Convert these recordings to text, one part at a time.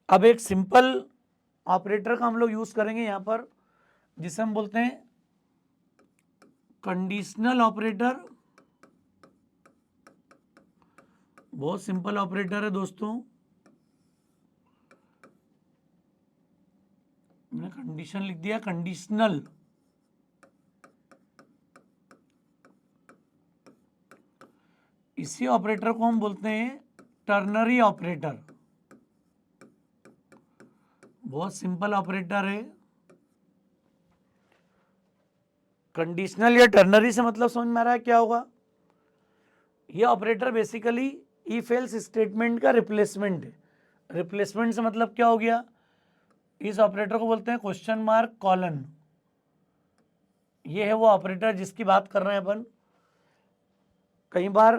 अब एक simple operator का हम लोग यूज करेंगे यहां पर, जिसे हम बोलते हैं कंडीशनल ऑपरेटर। बहुत सिंपल ऑपरेटर है दोस्तों। मैंने कंडीशन लिख दिया, कंडीशनल। इसी ऑपरेटर को हम बोलते हैं टर्नरी ऑपरेटर। बहुत सिंपल ऑपरेटर है। कंडीशनल या टर्नरी से मतलब समझ में आ रहा है क्या होगा? ये operator basically if else statement का रिप्लेसमेंट है। रिप्लेसमेंट से मतलब क्या हो गया? इस ऑपरेटर को बोलते हैं क्वेश्चन मार्क कॉलन। ये है वो ऑपरेटर जिसकी बात कर रहे हैं अपन। कई बार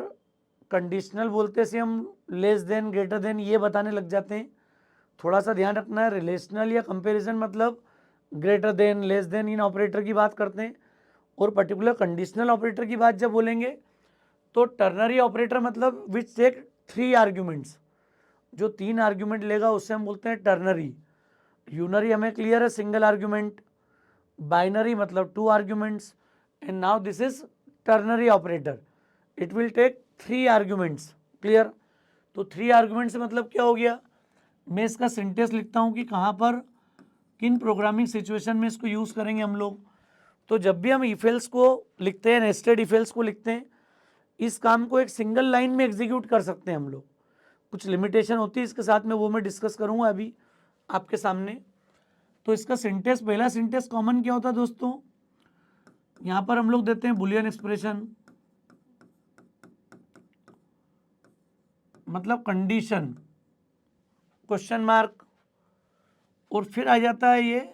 कंडीशनल बोलते से हम लेस देन, ग्रेटर देन ये बताने लग जाते हैं। थोड़ा सा ध्यान रखना है। रिलेशनल या कंपैरिजन मतलब ग्रेटर देन, लेस देन, इन ऑपरेटर की बात करते हैं। और पर्टिकुलर कंडीशनल ऑपरेटर की बात जब बोलेंगे तो टर्नरी ऑपरेटर मतलब विच टेक 3 आर्ग्यूमेंट्स। जो 3 आर्ग्यूमेंट लेगा उससे हम बोलते हैं टर्नरी। यूनरी हमें क्लियर है, सिंगल आर्ग्यूमेंट। बाइनरी मतलब 2 arguments. And now this is ternary operator, it will take 3 arguments. Clear? तो 3 आर्ग्यूमेंट से मतलब क्या हो गया? मैं इसका सिंटेक्स लिखता हूं कि कहां पर, किन प्रोग्रामिंग सिचुएशन में इसको यूज करेंगे हम लोग। तो जब भी हम इफेल्स को लिखते हैं, नेस्टेड इफेल्स को लिखते हैं, इस काम को एक सिंगल लाइन में एग्जीक्यूट कर सकते हैं हम लोग। कुछ लिमिटेशन होती है इसके साथ में, वो मैं डिस्कस करूंगा अभी आपके सामने। तो इसका सिंटेक्स, पहला सिंटेक्स कॉमन क्या होता है दोस्तों? यहां पर हम लोग देते हैं बुलियन एक्सप्रेशन, मतलब कंडीशन, क्वेश्चन मार्क, और फिर आ जाता है ये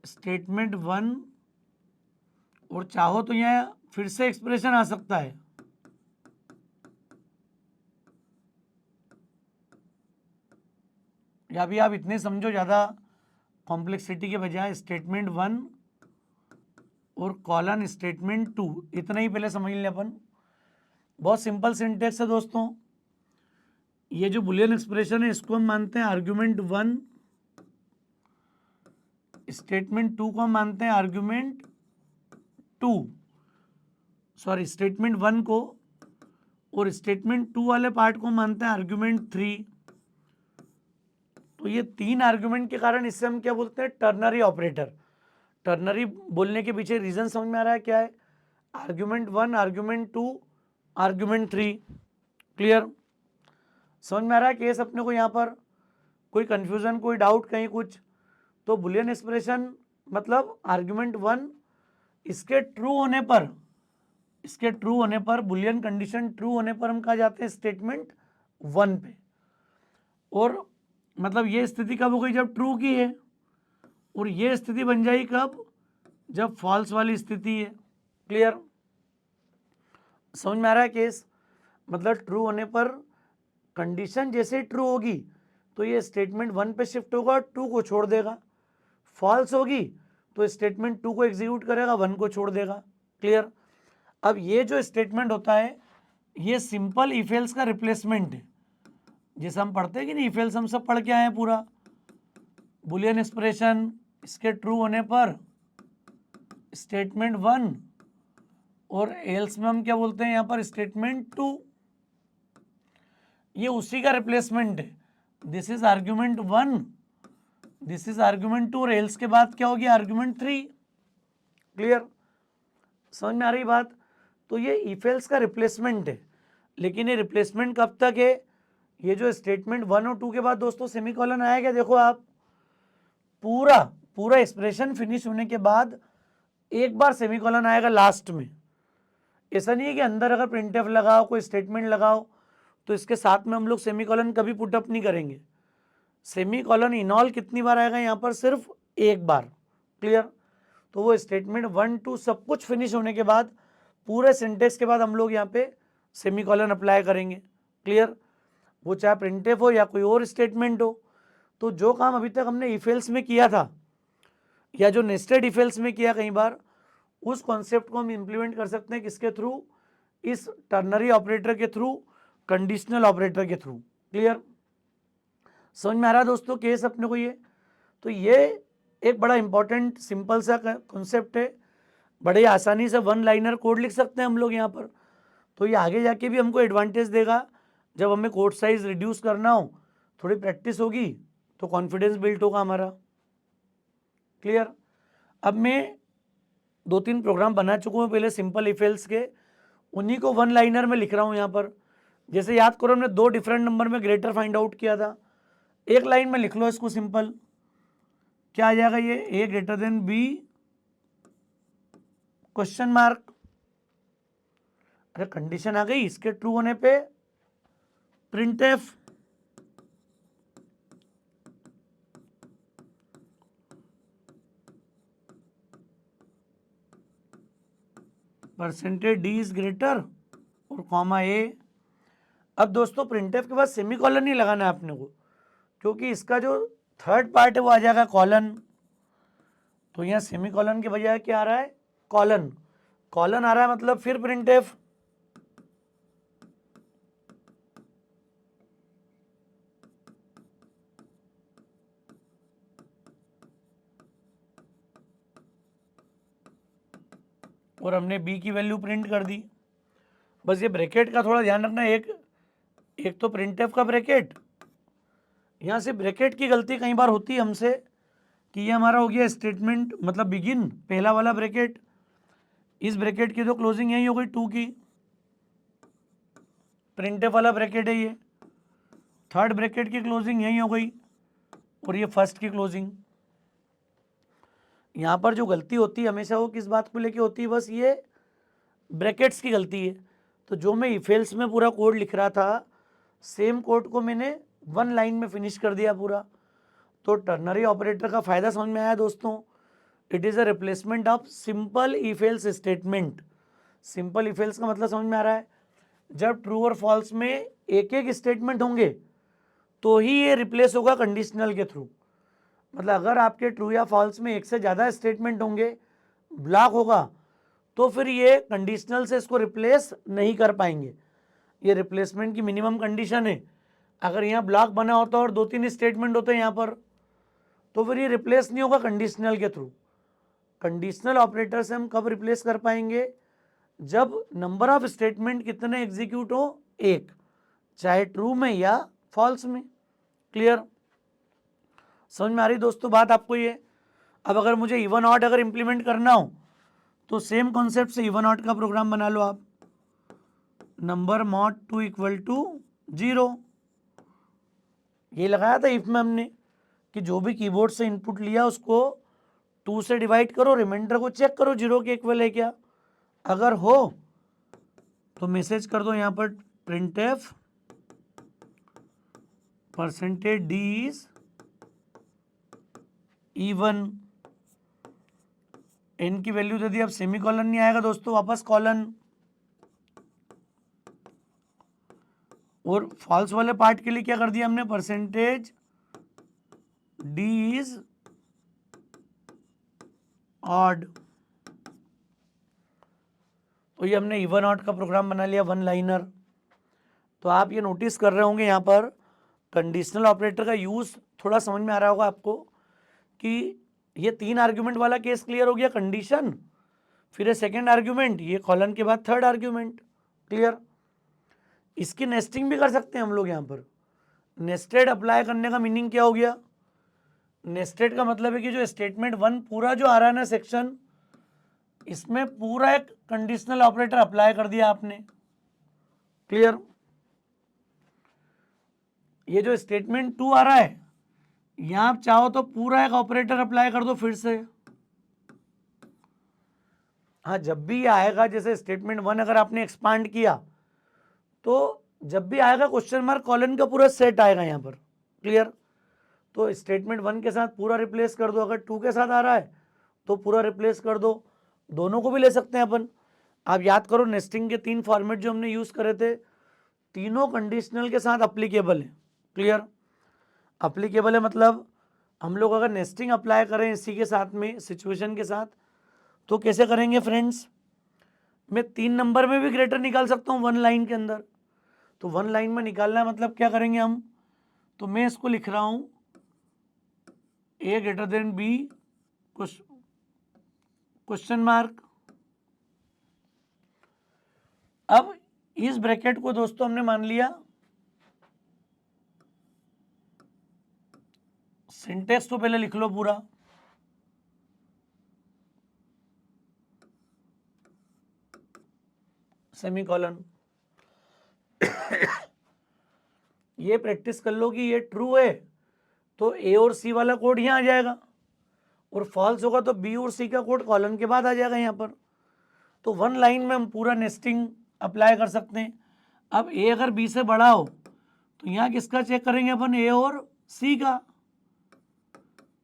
स्टेटमेंट 1। और चाहो तो यहाँ फिर से एक्सप्रेशन आ सकता है। या भी आप इतने समझो, ज़्यादा कॉम्प्लेक्सिटी के बजाय स्टेटमेंट 1 और कॉलन स्टेटमेंट 2, इतना ही पहले समझ लें अपन। बहुत सिंपल सिंटेक्स है दोस्तों। ये जो बुलियन एक्सप्रेशन है इसको हम मानते हैं आर्ग्यूमेंट 1, स्टेटमेंट 2 को हम मानते हैं आर्ग्यूमेंट 2, सॉरी स्टेटमेंट 1 को, और स्टेटमेंट 2 वाले पार्ट को मानते हैं आर्ग्यूमेंट 3। तो ये 3 आर्ग्यूमेंट के कारण इससे हम क्या बोलते हैं? Ternary operator. टर्नरी बोलने के पीछे रीजन समझ में आ रहा है क्या है? Argument 1, argument 2, argument 3। क्लियर? समझ में आ रहा है केस अपने को? यहाँ पर कोई कंफ्यूजन, कोई डाउट, कहीं कुछ? तो बुलियन एक्सप्रेशन मतलब आर्ग्यूमेंट 1, इसके ट्रू होने पर, इसके ट्रू होने पर, बुलियन कंडीशन ट्रू होने पर हम कहा जाते हैं स्टेटमेंट 1 पे। और मतलब ये स्थिति कब हो गई? जब ट्रू की है। और ये स्थिति बन जाएगी कब? जब फॉल्स वाली स्थिति है। क्लियर? समझ में आ रहा है केस? मतलब ट्रू होने पर कंडीशन जैसे ट्रू होगी तो ये स्टेटमेंट 1 पे शिफ्ट होगा, 2 को छोड़ देगा। फॉल्स होगी तो स्टेटमेंट 2 को एग्जीक्यूट करेगा, 1 को छोड़ देगा। क्लियर? अब ये जो स्टेटमेंट होता है ये सिंपल इफेल्स का रिप्लेसमेंट है। जैसे हम पढ़ते हैं कि नहीं, इफेल्स हम सब पढ़ के आए हैं पूरा। बुलियन एक्सप्रेशन, इसके ट्रू होने पर स्टेटमेंट 1, और एल्स में हम क्या बोलते हैं यहाँ पर? स्टेटमेंट 2। ये उसी का रिप्लेसमेंट है। This is argument 1, this is argument 2, और एल्स के बाद क्या होगी? आर्ग्यूमेंट 3। क्लियर? समझ में आ रही बात? तो ये इफ एल्स का रिप्लेसमेंट है। लेकिन ये रिप्लेसमेंट कब तक है? ये जो स्टेटमेंट 1 और 2 के बाद दोस्तों सेमीकोलन आया क्या? देखो आप, पूरा पूरा एक्सप्रेशन फिनिश होने के बाद एक बार सेमीकोलन आएगा लास्ट में। ऐसा नहीं है कि अंदर अगर प्रिंटफ लगाओ, कोई स्टेटमेंट लगाओ, तो इसके साथ में हम लोग सेमीकोलन कभी पुटअप नहीं करेंगे। सेमीकोलन इन ऑल कितनी बार आएगा यहाँ पर? सिर्फ एक बार। क्लियर? तो वो स्टेटमेंट 1, 2 सब कुछ फिनिश होने के बाद, पूरे सिंटेक्स के बाद हम लोग यहाँ पे सेमीकोलन अप्लाई करेंगे। क्लियर? वो चाहे प्रिंटफ हो या कोई और स्टेटमेंट हो। तो जो काम अभी तक हमने इफेल्स में किया था, या जो नेस्टेड इफेल्स में किया कई बार, उस कॉन्सेप्ट को हम इंप्लीमेंट कर सकते हैं किसके थ्रू? इस टर्नरी ऑपरेटर के थ्रू, कंडीशनल ऑपरेटर के थ्रू। क्लियर? समझ में आ रहा है दोस्तों केस अपने को ये? तो ये एक बड़ा इंपॉर्टेंट सिंपल सा कॉन्सेप्ट है, बड़े आसानी से वन लाइनर कोड लिख सकते हैं हम लोग यहाँ पर। तो ये आगे जाके भी हमको एडवांटेज देगा, जब हमें कोड साइज रिड्यूस करना हो, थोड़ी प्रैक्टिस होगी तो कॉन्फिडेंस बिल्ड होगा हमारा। क्लियर? अब मैं 2-3 प्रोग्राम बना चुका हूँ पहले सिंपल इफ एल्स के, उन्हीं को वन लाइनर में लिख रहा हूँ यहाँ पर। जैसे याद करो हमने 2 डिफरेंट नंबर में ग्रेटर फाइंड आउट किया था, एक लाइन में लिख लो इसको सिंपल, क्या आ जाएगा ये, A greater than B question mark. अरे कंडीशन आ गई, इसके ट्रू होने पे print F, percentage D is greater और कॉमा ए। अब दोस्तों प्रिंट एफ के बाद सेमीकोलन नहीं लगाना है अपने को, क्योंकि इसका जो थर्ड पार्ट है वो आ जाएगा कॉलन। तो यहाँ सेमीकोलन के बजाय क्या आ रहा है, कॉलन। कॉलन आ रहा है मतलब फिर प्रिंट एफ, और हमने बी की वैल्यू प्रिंट कर दी। बस ये ब्रैकेट का थोड़ा ध्यान रखना, एक तो प्रिंट एफ का ब्रैकेट, यहाँ से ब्रैकेट की गलती कई बार होती है हमसे कि ये हमारा हो गया स्टेटमेंट मतलब बिगिन पहला वाला ब्रैकेट, इस ब्रैकेट की तो क्लोजिंग यही हो गई 2 की, प्रिंट एफ वाला ब्रैकेट है ये, थर्ड ब्रैकेट की क्लोजिंग यही हो गई, और ये फर्स्ट की क्लोजिंग। यहाँ पर जो गलती होती है हमेशा वो किस बात को लेके होती है, बस ये ब्रैकेट्स की गलती है। तो जो मैं इफेल्स में पूरा कोड लिख रहा था, सेम कोड को मैंने वन लाइन में फिनिश कर दिया पूरा। तो टर्नरी ऑपरेटर का फायदा समझ में आया दोस्तों? It is a replacement of simple if-else statement. Simple if-else का मतलब समझ में आ रहा है, जब ट्रू और फॉल्स में एक एक स्टेटमेंट होंगे तो ही ये रिप्लेस होगा कंडीशनल के थ्रू। मतलब अगर आपके ट्रू या फॉल्स में एक से ज़्यादा स्टेटमेंट होंगे, ब्लॉक होगा, तो फिर ये कंडीशनल से इसको रिप्लेस नहीं कर पाएंगे। ये रिप्लेसमेंट की मिनिमम कंडीशन है। अगर यहाँ ब्लॉक बना होता और 2-3 स्टेटमेंट होते हैं यहाँ पर, तो फिर ये रिप्लेस नहीं होगा कंडीशनल के थ्रू। कंडीशनल ऑपरेटर से हम कब रिप्लेस कर पाएंगे, जब नंबर ऑफ स्टेटमेंट कितने एग्जीक्यूट हो, एक, चाहे ट्रू में या फॉल्स में। क्लियर? समझ में आ रही दोस्तों बात आपको ये? अब अगर मुझे इवन ऑड अगर इंप्लीमेंट करना हो तो सेम कॉन्सेप्ट से इवन ऑड का प्रोग्राम बना लो आप, नंबर मॉड 2 इक्वल टू 0। ये लगाया था इफ में हमने कि जो भी कीबोर्ड से इनपुट लिया उसको 2 से डिवाइड करो, रिमाइंडर को चेक करो 0 के इक्वल है क्या, अगर हो तो मैसेज कर दो यहाँ पर print F percentage D is even. N की वैल्यू दे दी, अब सेमी कॉलन नहीं आएगा दोस्तों, वापस कॉलन। और फॉल्स वाले पार्ट के लिए क्या कर दिया हमने, परसेंटेज डी इज ऑड। तो ये हमने इवन ऑड का प्रोग्राम बना लिया, वन लाइनर। तो आप ये नोटिस कर रहे होंगे यहाँ पर कंडीशनल ऑपरेटर का यूज़ थोड़ा समझ में आ रहा होगा आपको कि ये 3 आर्ग्यूमेंट वाला केस क्लियर हो गया, कंडीशन, फिर ये सेकेंड आर्ग्यूमेंट, ये कॉलन के बाद थर्ड आर्ग्यूमेंट। क्लियर? इसकी नेस्टिंग भी कर सकते हैं हम लोग यहाँ पर। नेस्टेड अप्लाई करने का मीनिंग क्या हो गया, नेस्टेड का मतलब है कि जो स्टेटमेंट 1 पूरा जो आ रहा है ना सेक्शन, इसमें पूरा एक कंडीशनल ऑपरेटर अप्लाई कर दिया आपने। क्लियर? ये जो स्टेटमेंट 2 आ रहा है, यहां आप चाहो तो पूरा एक ऑपरेटर अप्लाई कर दो फिर से। हाँ, जब भी ये आएगा, जैसे स्टेटमेंट 1 अगर आपने एक्सपांड किया तो जब भी आएगा क्वेश्चन मार्क कॉलन का पूरा सेट आएगा यहाँ पर। क्लियर? तो स्टेटमेंट 1 के साथ पूरा रिप्लेस कर दो, अगर 2 के साथ आ रहा है तो पूरा रिप्लेस कर दो, दोनों को भी ले सकते हैं अपन। आप याद करो नेस्टिंग के 3 फॉर्मेट जो हमने यूज़ करे थे, तीनों कंडीशनल के साथ अप्लीकेबल है। क्लियर? अप्लीकेबल है मतलब हम लोग अगर नेस्टिंग अप्लाई करें इसी के साथ में, सिचुएशन के साथ, तो कैसे करेंगे फ्रेंड्स, मैं 3 नंबर में भी ग्रेटर निकाल सकता हूँ वन लाइन के अंदर। तो वन लाइन में निकालना है मतलब क्या करेंगे हम, तो मैं इसको लिख रहा हूं A greater than B question mark. अब इस ब्रैकेट को दोस्तों हमने मान लिया, सिंटेक्स तो पहले लिख लो पूरा, सेमीकोलन। ये प्रैक्टिस कर लो कि ये ट्रू है तो ए और सी वाला कोड यहाँ आ जाएगा, और फॉल्स होगा तो बी और सी का कोड कॉलन के बाद आ जाएगा यहाँ पर। तो वन लाइन में हम पूरा नेस्टिंग अप्लाई कर सकते हैं। अब ए अगर बी से बड़ा हो तो यहाँ किसका चेक करेंगे अपन, ए और सी का।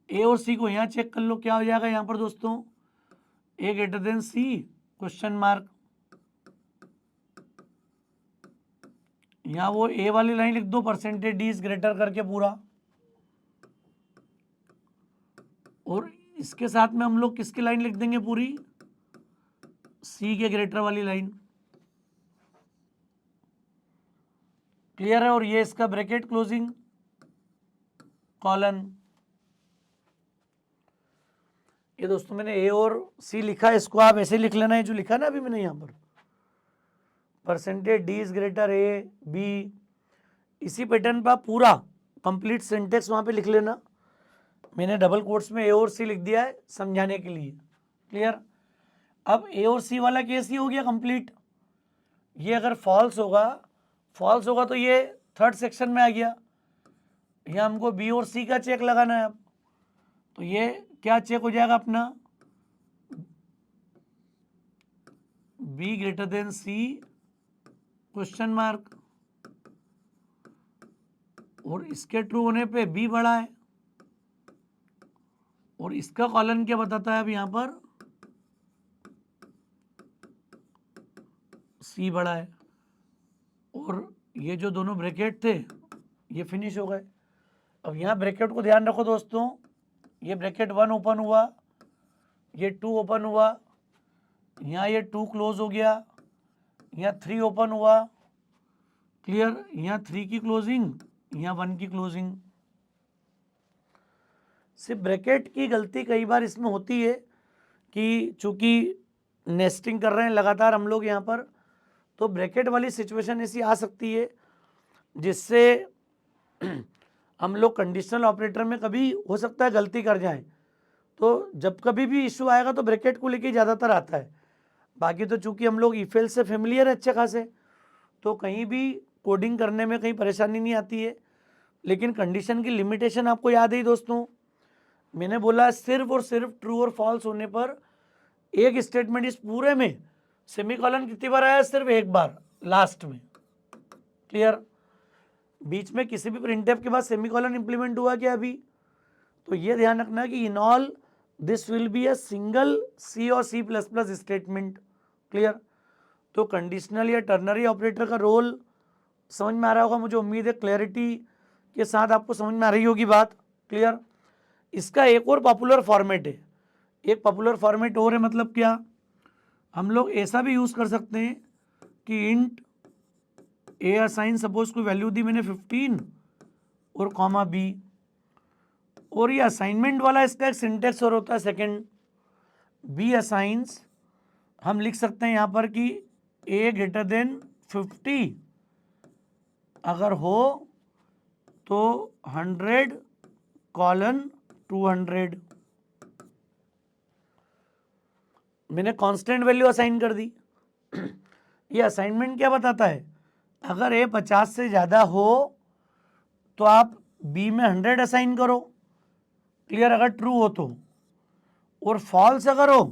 ए और सी को यहाँ चेक कर लो, क्या हो जाएगा यहाँ पर दोस्तों, ए greater than C question mark. यहाँ वो ए वाली लाइन लिख दो, परसेंटेज डी इज ग्रेटर करके पूरा, और इसके साथ में हम लोग किसकी लाइन लिख देंगे पूरी, सी के ग्रेटर वाली लाइन। क्लियर है। और ये इसका ब्रैकेट क्लोजिंग कॉलन। ये दोस्तों मैंने ए और सी लिखा, इसको आप ऐसे लिख लेना है जो लिखा ना अभी मैंने यहाँ पर, percentage D is greater A B. इसी पैटर्न पर आप पूरा कंप्लीट सिंटेक्स वहाँ पे लिख लेना। मैंने डबल कोट्स में ए और सी लिख दिया है समझाने के लिए। क्लियर। अब ए और सी वाला केस ही हो गया कंप्लीट। ये अगर फॉल्स होगा तो ये थर्ड सेक्शन में आ गया। यहाँ हमको बी और सी का चेक लगाना है। अब तो ये क्या चेक हो जाएगा अपना, B greater than C question mark, और इसके ट्रू होने पे बी बड़ा है, और इसका कॉलन क्या बताता है अब यहाँ पर, सी बड़ा है। और ये जो दोनों ब्रैकेट थे ये फिनिश हो गए। अब यहाँ ब्रैकेट को ध्यान रखो दोस्तों, ये ब्रैकेट 1 ओपन हुआ, ये 2 ओपन हुआ, यहाँ ये 2 क्लोज हो गया, यहाँ 3 ओपन हुआ। क्लियर। यहाँ 3 की क्लोजिंग, यहाँ 1 की क्लोजिंग। सिर्फ ब्रैकेट की गलती कई बार इसमें होती है कि चूंकि नेस्टिंग कर रहे हैं लगातार हम लोग यहाँ पर, तो ब्रैकेट वाली सिचुएशन ऐसी आ सकती है जिससे हम लोग कंडीशनल ऑपरेटर में कभी हो सकता है गलती कर जाएं। तो जब कभी भी इशू आएगा तो ब्रैकेट को लेके ज़्यादातर आता है। बाकी तो चूंकि हम लोग इफ एल्स से फेमिलियर है अच्छे खासे, तो कहीं भी कोडिंग करने में कहीं परेशानी नहीं आती है। लेकिन कंडीशन की लिमिटेशन आपको याद है दोस्तों, मैंने बोला सिर्फ और सिर्फ ट्रू और फॉल्स होने पर एक स्टेटमेंट इस पूरे में सेमीकोलन कितनी बार आया, सिर्फ एक बार लास्ट में। क्लियर। बीच में किसी भी प्रिंटफ के बाद सेमीकोलन इंप्लीमेंट हुआ क्या अभी, तो ये ध्यान रखना कि in all this will be a single C और C plus plus statement. Clear. तो कंडीशनल या टर्नरी ऑपरेटर का रोल समझ में आ रहा होगा, मुझे उम्मीद है क्लैरिटी के साथ आपको समझ में आ रही होगी बात। क्लियर। इसका एक और पॉपुलर फॉर्मेट है, एक पॉपुलर फॉर्मेट और है, मतलब क्या, हम लोग ऐसा भी यूज़ कर सकते हैं कि इंट ए असाइन, सपोज कोई वैल्यू दी मैंने 15 और कॉमा बी, और ये असाइनमेंट वाला इसका एक सिंटेक्स और होता है सेकंड, बी असाइंस। हम लिख सकते हैं यहाँ पर कि ए ग्रेटर देन 50 अगर हो तो 100 कॉलन 200। मैंने कांस्टेंट वैल्यू असाइन कर दी। ये असाइनमेंट क्या बताता है, अगर ए 50 से ज़्यादा हो तो आप बी में 100 असाइन करो। क्लियर। अगर ट्रू हो तो, और फॉल्स अगर हो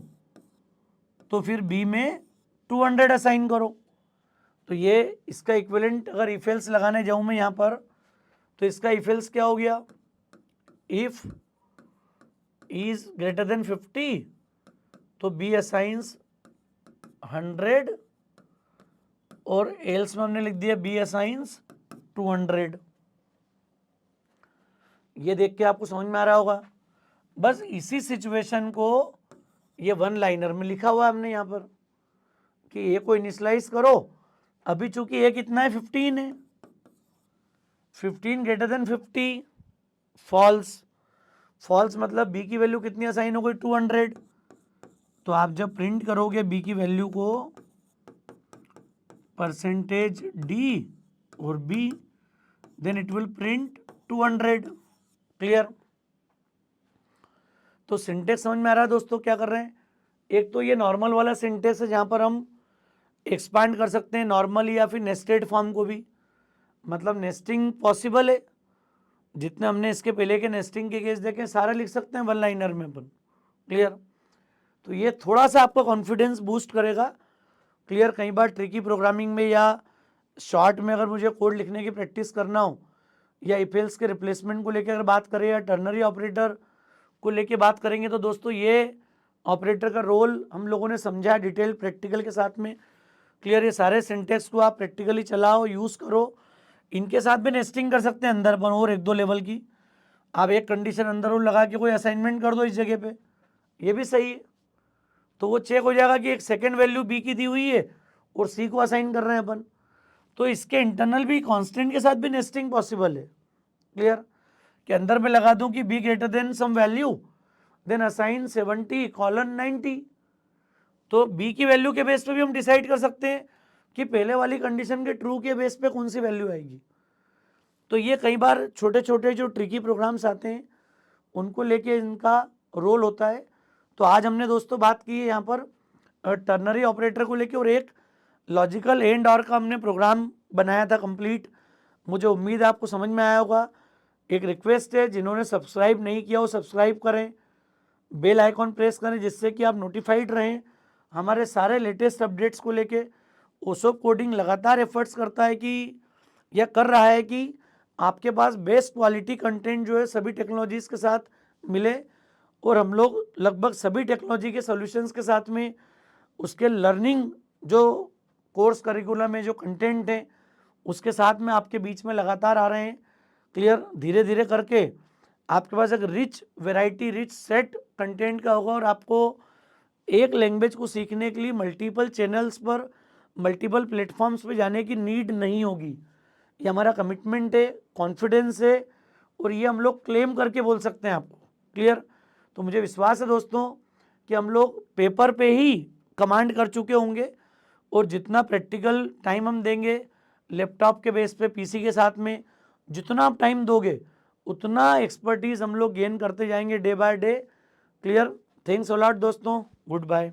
तो फिर बी में 200 असाइन करो। तो ये इसका इक्विवेलेंट अगर इफ एल्स लगाने जाऊं मैं यहाँ पर, तो इसका इफ एल्स क्या हो गया, इफ इज ग्रेटर देन 50 तो बी असाइंस 100, और एल्स में हमने लिख दिया बी असाइंस 200। ये देख के आपको समझ में आ रहा होगा। बस इसी सिचुएशन को ये वन लाइनर में लिखा हुआ है हमने यहाँ पर कि ए को इनिशियलाइज करो। अभी चूंकि ए कितना है, 15 है, 15 ग्रेटर देन 50, फॉल्स। फॉल्स मतलब बी की वैल्यू कितनी असाइन हो गई, 200। तो आप जब प्रिंट करोगे बी की वैल्यू को परसेंटेज डी और B, then it will print 200। Clear? तो सिंटेक्स समझ में आ रहा है दोस्तों क्या कर रहे हैं? एक तो ये नॉर्मल वाला सिंटेक्स है जहां पर हम एक्सपांड कर सकते हैं नॉर्मल या फिर नेस्टेड फॉर्म को भी, मतलब नेस्टिंग पॉसिबल है। जितने हमने इसके पहले के नेस्टिंग के केस देखे सारे लिख सकते हैं वन लाइनर में अपन। क्लियर? तो ये थोड़ा सा आपका कॉन्फिडेंस बूस्ट करेगा। क्लियर? कई बार ट्रिकी प्रोग्रामिंग में या शॉर्ट में अगर मुझे कोड लिखने की प्रैक्टिस करना हो, या इफ एल्स के रिप्लेसमेंट को लेकर अगर बात करें या टर्नरी ऑपरेटर को लेके बात करेंगे, तो दोस्तों ये ऑपरेटर का रोल हम लोगों ने समझा डिटेल प्रैक्टिकल के साथ में। क्लियर? ये सारे सिंटेक्स को आप प्रैक्टिकली चलाओ, यूज़ करो। इनके साथ भी नेस्टिंग कर सकते हैं अंदर अपन और 1-2 लेवल की। आप एक कंडीशन अंदर और लगा के कोई असाइनमेंट कर दो इस जगह पे, ये भी सही है। तो वो चेक हो जाएगा कि एक सेकेंड वैल्यू बी की दी हुई है और सी को असाइन कर रहे हैं अपन। तो इसके इंटरनल भी कांस्टेंट के साथ भी नेस्टिंग पॉसिबल है। क्लियर? कि अंदर में लगा दूं कि B greater than some value, then assign 70:90। तो बी की वैल्यू के बेस पे भी हम डिसाइड कर सकते हैं कि पहले वाली कंडीशन के ट्रू के बेस पे कौन सी वैल्यू आएगी। तो ये कई बार छोटे छोटे जो ट्रिकी प्रोग्राम्स आते हैं उनको लेके इनका रोल होता है। तो आज हमने दोस्तों बात की है यहाँ पर टर्नरी ऑपरेटर को लेके, और एक लॉजिकल एंड और का हमने प्रोग्राम बनाया था कंप्लीट। मुझे उम्मीद है आपको समझ में आया होगा। एक रिक्वेस्ट है, जिन्होंने सब्सक्राइब नहीं किया वो सब्सक्राइब करें, बेल आइकॉन प्रेस करें, जिससे कि आप नोटिफाइड रहें हमारे सारे लेटेस्ट अपडेट्स को लेके। ओसोप कोडिंग लगातार एफर्ट्स करता है कि यह कर रहा है कि आपके पास बेस्ट क्वालिटी कंटेंट जो है सभी टेक्नोलॉजीज़ के साथ मिले, और हम लोग लगभग सभी टेक्नोलॉजी के सॉल्यूशंस के साथ में उसके लर्निंग जो कोर्स करिकुलम में जो कंटेंट है उसके साथ में आपके बीच में लगातार आ रहे हैं। क्लियर? धीरे धीरे करके आपके पास एक rich variety, rich set content का होगा, और आपको एक लैंग्वेज को सीखने के लिए मल्टीपल चैनल्स पर, मल्टीपल प्लेटफॉर्म्स पे जाने की नीड नहीं होगी। ये हमारा कमिटमेंट है, कॉन्फिडेंस है, और ये हम लोग क्लेम करके बोल सकते हैं आपको। क्लियर? तो मुझे विश्वास है दोस्तों कि हम लोग पेपर पे ही कमांड कर चुके होंगे, और जितना प्रैक्टिकल टाइम हम देंगे लैपटॉप के बेस पे, पीसी के साथ में जितना आप टाइम दोगे उतना एक्सपर्टीज हम लोग गेन करते जाएंगे day by day. Clear? Thanks a lot दोस्तों, गुड बाय।